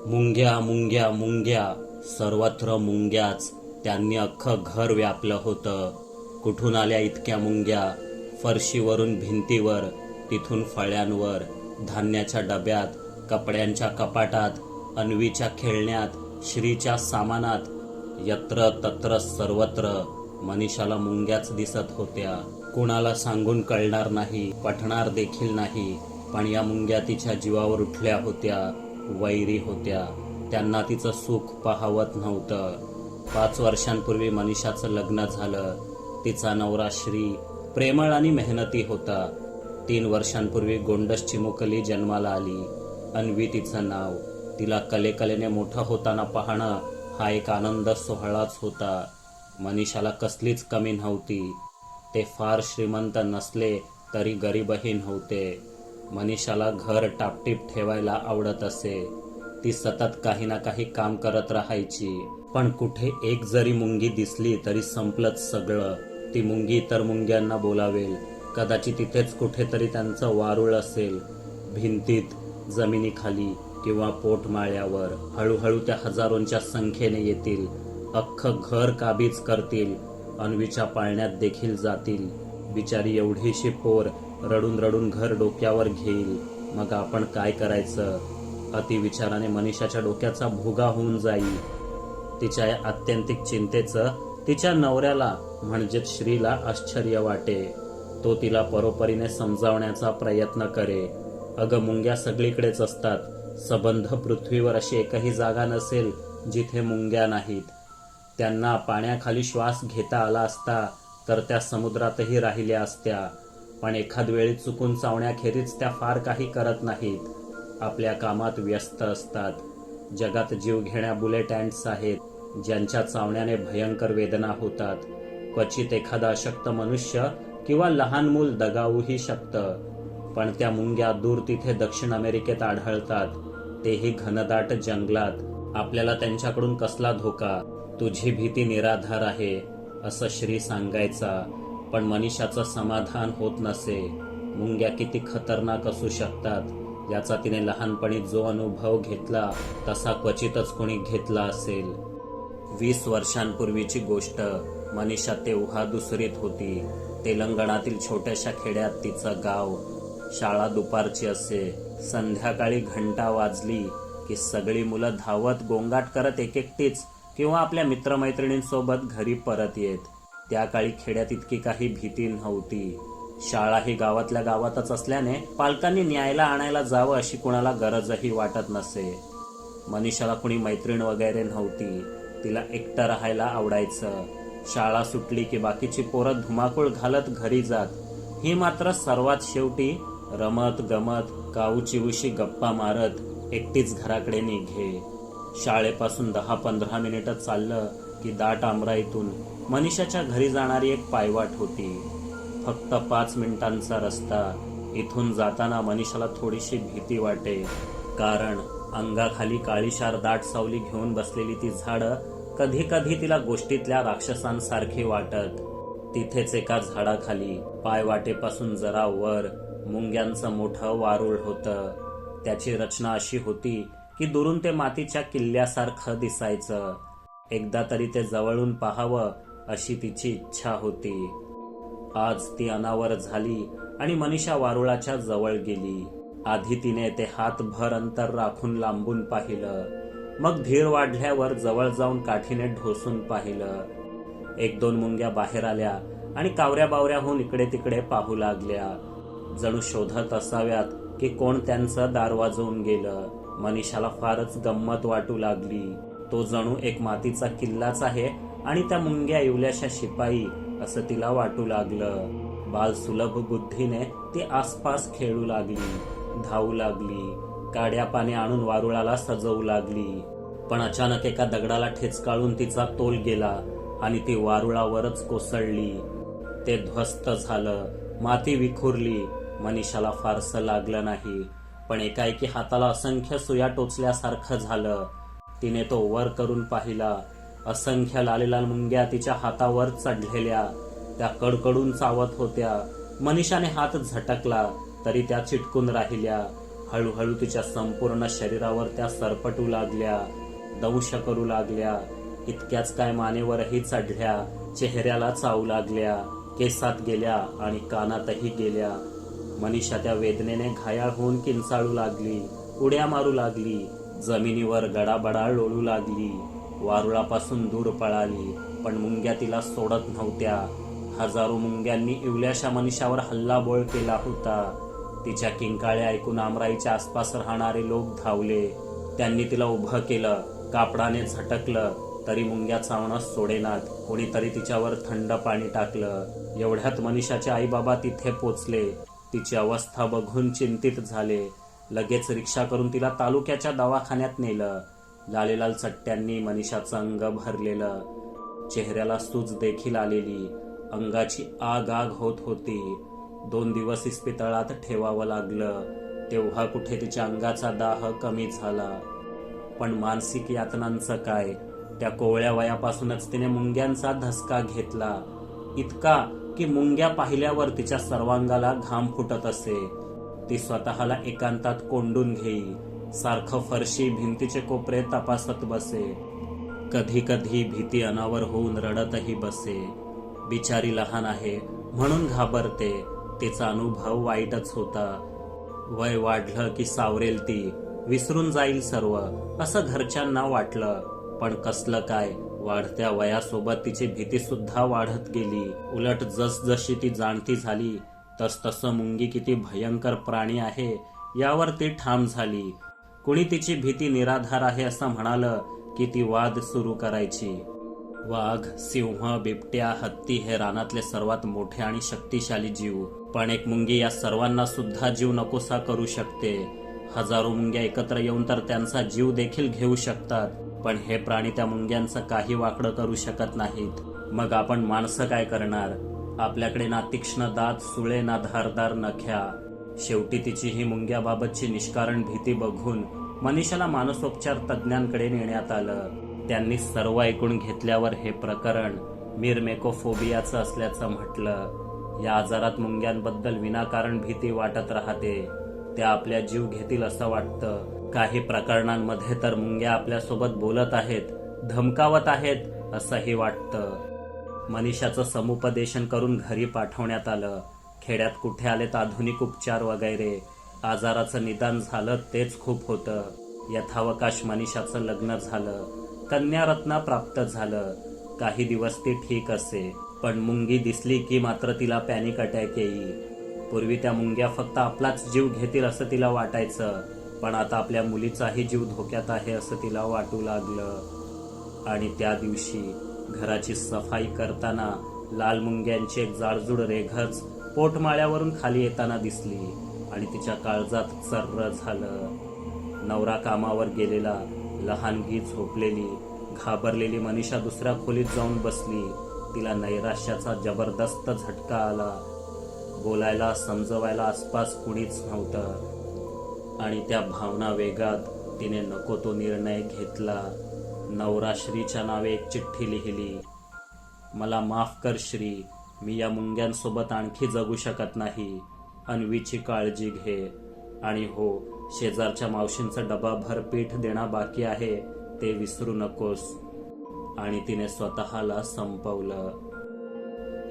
मुंग्या मुंग्या मुंग्या, सर्वत्र मुंग्याच. त्यांनी अख्खं घर व्यापलं होतं. कुठून आल्या इतक्या मुंग्या? फरशीवरून भिंतीवर, तिथून फळ्यांवर, धान्याच्या डब्यात, कपड्यांच्या कपाटात, अन्वीच्या खेळण्यात, श्रीच्या सामानात. यत्र तत्र सर्वत्र मनीषाला मुंग्याच दिसत होत्या. कुणाला सांगून कळणार नाही, पटणार देखील नाही, पण या मुंग्या तिच्या जीवावर उठल्या होत्या, वैरी होत्या. त्यांना तिचं सुख पाहवत नव्हतं. 5 वर्षांपूर्वी मनीषाचं लग्न झालं. तिचा नवरा श्री प्रेमळ आणि मेहनती होता. 3 वर्षांपूर्वी गोंडस चिमुकली जन्माला आली. अन्वी तिचं नाव. तिला कलेकलेने मोठं होताना पाहणं हा एक आनंद सोहळाच होता. मनीषाला कसलीच कमी नव्हती. ते फार श्रीमंत नसले तरी गरीबही नव्हते. मनीषाला घर टापटीप ठेवायला आवडत असे. ती सतत काही ना काही काम करत राहायची. पण कुठे एक जरी मुंगी दिसली तरी संपलंच सगळं. ती मुंगी इतर मुंग्यांना बोलावेल. कदाचित तिथेच कुठेतरी त्यांचं वारूळ असेल, भिंतीत, जमिनीखाली किंवा पोटमाळ्यावर. हळूहळू त्या हजारोंच्या संख्येने येतील. अख्खं घर काबीज करतील. अन्वीच्या पाळण्यात देखील जातील. बिचारी एवढीशी पोर रडून रडून घर डोक्यावर घेईल. मग आपण काय करायचं? अतिविचाराने मनीषाच्या डोक्याचा भुगा होऊन जाईल. तिच्या या आत्यंतिक चिंतेचं तिच्या नवऱ्याला म्हणजेच श्रीला आश्चर्य वाटे. तो तिला परोपरीने समजावण्याचा प्रयत्न करे. अगं, मुंग्या सगळीकडेच असतात. सबंध पृथ्वीवर अशी एकही जागा नसेल जिथे मुंग्या नाहीत. त्यांना पाण्याखाली श्वास घेता आला असता तर त्या समुद्रातही राहिल्या असत्या. पण एखाद वेळी चुकून चावण्याखेरीज त्या फार काही करत नाहीत. आपल्या कामात व्यस्त असतात. जगात जीव घेण्या बुलेट अँट्स आहेत, ज्यांच्या चावण्याने भयंकर वेदना होतात. क्वचित एखादा अशक्त मनुष्य किंवा लहान मूल दगावूही शकतं. पण त्या मुंग्या दूर तिथे दक्षिण अमेरिकेत आढळतात, तेही घनदाट जंगलात. आपल्याला त्यांच्याकडून कसला धोका? तुझी भीती निराधार आहे, असं श्री सांगायचा. पण मनीषाचं समाधान होत नसे. मुंग्या किती खतरनाक असू शकतात याचा तिने लहानपणी जो अनुभव घेतला तसा क्वचितच कोणी घेतला असेल. 20 वर्षांपूर्वीची गोष्ट. मनीषा तेव्हा दुसरीत होती. तेलंगणातील छोट्याशा खेड्यात तिचं गाव. शाळा दुपारची असे. संध्याकाळी घंटा वाजली की सगळी मुलं धावत गोंगाट करत एकटीच किंवा आपल्या मित्रमैत्रिणींसोबत घरी परत येत. त्या काळी खेड्यात इतकी काही भीती नव्हती. शाळा ही गावातल्या गावातच असल्याने पालकांनी न्यायला आणायला जावं अशी कुणाला गरजही वाटत नसे. मनीषाला कुणी मैत्रीण वगैरे नव्हती. तिला एकटं राहायला आवडायचं. शाळा सुटली की बाकीची पोरं धुमाकूळ घालत घरी जात. ही मात्र सर्वात शेवटी रमत गमत काऊचिवशी गप्पा मारत एकटीच घराकडे निघे. शाळेपासून 10-15 मिनिटं चाललं की दाट आमराईतून मनीषाच्या घरी जाणारी एक पायवाट होती. फक्त 5 मिनिटांचा रस्ता. इथून जाताना मनीषाला थोडीशी भीती वाटे. कारण अंगाखाली काळीशार दाट सावली घेऊन बसलेली ती झाडं कधी कधी तिला गोष्टीतल्या राक्षसांसारखी वाटत. तिथेच एका झाडाखाली पायवाटेपासून जरा वर मुंग्यांचं मोठं वारूळ होतं. त्याची रचना अशी होती की दुरून ते मातीच्या किल्ल्यासारखं दिसायचं. एकदा तरी ते जवळून पाहावं अशी तिची इच्छा होती. आज ती अनावर झाली आणि मनीषा वारुळाच्या जवळ गेली. आधी तिने ते हातभर अंतर राखून लांबून पाहिलं. मग धीर वाढल्यावर जवळ जाऊन काठीने ढोसून पाहिलं. 1-2 मुंग्या बाहेर आल्या आणि कावऱ्या बावऱ्याहून इकडे तिकडे पाहू लागल्या. जणू शोधत असाव्यात की कोण त्यांचं दार वाजवून गेलं. मनीषाला फारच गंमत वाटू लागली. तो जणू एक मातीचा किल्लाच आहे आणि त्या मुंग्या इवल्याशा शिपाई असं तिला वाटू लागलं. बाल सुलभ बुद्धीने ती आसपास खेळू लागली, धावू लागली, काड्या पाने आणून वारुळाला सजवू लागली. पण अचानक एका दगडाला ठेचकाळून तिचा तोल गेला आणि ती वारुळावरच कोसळली. ते ध्वस्त झालं. माती विखुरली. मनीषाला फारसं लागलं नाही, पण एकाएकी हाताला असंख्य सुया टोचल्यासारखं झालं. तिने तो वर करून पाहिला. असंख्य लाल मुंग्या तिच्या हातावर चढलेल्या. त्या कडकडून चावत होत्या. मनीषाने हात झटकला तरी त्या चिटकून राहिल्या. हळूहळू तिच्या संपूर्ण शरीरावर त्या सरपटू लागल्या, दंश करू लागल्या. इतक्याच काय मानेवरही चढल्या, चेहऱ्याला चावू लागल्या, केसात गेल्या आणि कानातही गेल्या. मनीषा त्या वेदनेने घायाळ होऊन किंचाळू लागली, उड्या मारू लागली, जमिनीवर गडाबडा लोळू लागली. वारुळापासून दूर पळाली, पण मुंग्या तिला सोडत नव्हत्या. हजारो मुंग्यांनी इवल्याशा मनीषावर हल्लाबोळ केला होता. तिच्या किंकाळ्या ऐकून आमराईच्या आसपास राहणारे लोक धावले. त्यांनी तिला उभं केलं, कापडाने झटकलं, तरी मुंग्या चावणं सोडेनात. कोणीतरी तिच्यावर थंड पाणी टाकलं. एवढ्यात मनीषाचे आई बाबा तिथे पोचले. तिची अवस्था बघून चिंतित झाले. लगेच रिक्षा करून तिला तालुक्याच्या दवाखान्यात नेलं. लालेलाल चट्ट्यांनी मनीषाचं अंग भरलेलं, चेहऱ्याला सूज देखील आलेली, अंगाची आग आग होत होती. 2 दिवस इस्पितळात ठेवावं लागलं. तेव्हा कुठे तिच्या अंगाचा दाह कमी झाला. पण मानसिक यातनांचं काय? त्या कोवळ्या वयापासूनच तिने मुंग्यांचा धसका घेतला, इतका की मुंग्या पाहिल्यावर तिच्या सर्वांगाला घाम फुटत असे. ती स्वतःला एकांतात कोंडून घेई, सारखं फरशी भिंतीचे कोपरे तपासत बसे. कधी कधी भीती अनावर होऊन रडतही बसे. बिचारी लहान आहे म्हणून घाबरते. तिचा अनुभव वाईटच होता. वय वाढलं की सावरेल ती, विसरून जाईल सर्व, असं घरच्यांना वाटलं. पण कसलं काय, वाढत्या वयासोबत तिची भीती सुद्धा वाढत गेली. उलट जसजशी ती जाणती झाली तसतसं मुंगी किती भयंकर प्राणी आहे यावर ती ठाम झाली. कुणी तिची भीती निराधार आहे असं म्हणालं की ती वाद सुरू करायची. वाघ, सिंह, बिबट्या, हत्ती हे रानातले सर्वात मोठे आणि शक्तिशाली जीव. पण एक मुंगी या सर्वांना सुद्धा जीव नकोसा करू शकते. हजारो मुंग्या एकत्र येऊन तर त्यांचा जीव देखील घेऊ शकतात. पण हे प्राणी त्या मुंग्यांचं काही वाकडं करू शकत नाहीत. मग आपण माणसं काय करणार? आपल्याकडे ना तीक्ष्ण दात, सुळे, ना धारदार नख्या. शेवटी तिची ही मुंग्याबाबतची निष्कारण भीती बघून मनीषाला मानसोपचार तज्ज्ञांकडे नेण्यात आलं. त्यांनी सर्व ऐकून घेतल्यावर हे प्रकरण मिरमेकोफोबियाचं असल्याचं म्हटलं. या आजारात मुंग्यांबद्दल विनाकारण भीती वाटत राहते. त्या आपल्या जीव घेतील असं वाटतं. काही प्रकरणांमध्ये तर मुंग्या आपल्यासोबत बोलत आहेत, धमकावत आहेत असंही वाटतं. मनीषाचं समुपदेशन करून घरी पाठवण्यात आलं. खेड्यात कुठे आलेत आधुनिक उपचार वगैरे. आजाराचं निदान झालं तेच खूप होतं. यथावकाश मनीषाचं लग्न झालं. कन्यारत्न प्राप्त झालं. काही दिवस ती ठीक असे, पण मुंगी दिसली की मात्र तिला पॅनिक अटॅक येई. पूर्वी त्या मुंग्या फक्त आपलाच जीव घेतील असं तिला वाटायचं, पण आता आपल्या मुलीचाही जीव धोक्यात आहे असं तिला वाटू लागलं. आणि त्या दिवशी घराची सफाई करताना लाल मुंग्यांची एक जाडजूड रेघच पोटमाळ्यावरून खाली येताना दिसली आणि तिच्या काळजात चर्र झालं. नवरा कामावर गेलेला, लहानगी झोपलेली, घाबरलेली मनीषा दुसऱ्या खोलीत जाऊन बसली. तिला नैराश्याचा जबरदस्त झटका आला. बोलायला, समजवायला आसपास कुणीच नव्हतं आणि त्या भावना वेगात तिने नको तो निर्णय घेतला. नवरा श्रीच्या नावे एक चिठ्ठी लिहिली. मला माफ कर श्री, मी या मुंग्यांसोबत आणखी जगू शकत नाही. अन्वीची काळजी घे. आणि हो, शेजारच्या मावशींचं डबाभर पीठ देणं बाकी आहे ते विसरू नकोस. आणि तिने स्वतःला संपवलं.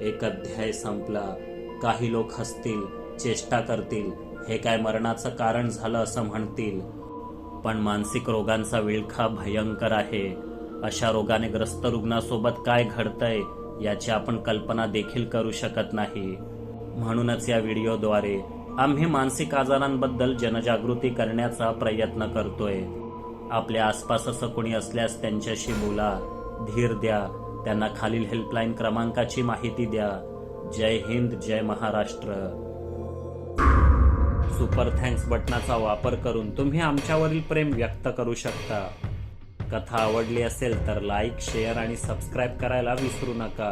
एक अध्याय संपला. काही लोक हसतील, चेष्टा करतील, हे काय मरणाचं कारण झालं असं म्हणतील. पण मानसिक रोगांचा विळखा भयंकर आहे. अशा रोगाने ग्रस्त रुग्णासोबत काय घडतंय याची आपण कल्पना देखील करू शकत नाही. म्हणूनच या व्हिडिओद्वारे आम्ही मानसिक आजारांबद्दल जनजागृती करण्याचा प्रयत्न करतोय. आपल्या आसपास असं कोणी असल्यास त्यांच्याशी बोला, धीर द्या, त्यांना खालील हेल्पलाईन क्रमांकाची माहिती द्या. जय हिंद, जय महाराष्ट्र. सुपर थँक्स बटनाचा वापर करून तुम्ही आमच्यावरील प्रेम व्यक्त करू शकता. कथा आवडली असेल तर लाईक, शेअर आणि सबस्क्राईब करायला विसरू नका.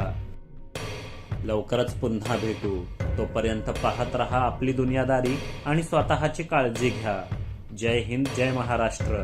लवकरच पुन्हा भेटू. तोपर्यंत पाहत रहा आपली दुनियादारी आणि स्वतःची काळजी घ्या. जय हिंद, जय महाराष्ट्र.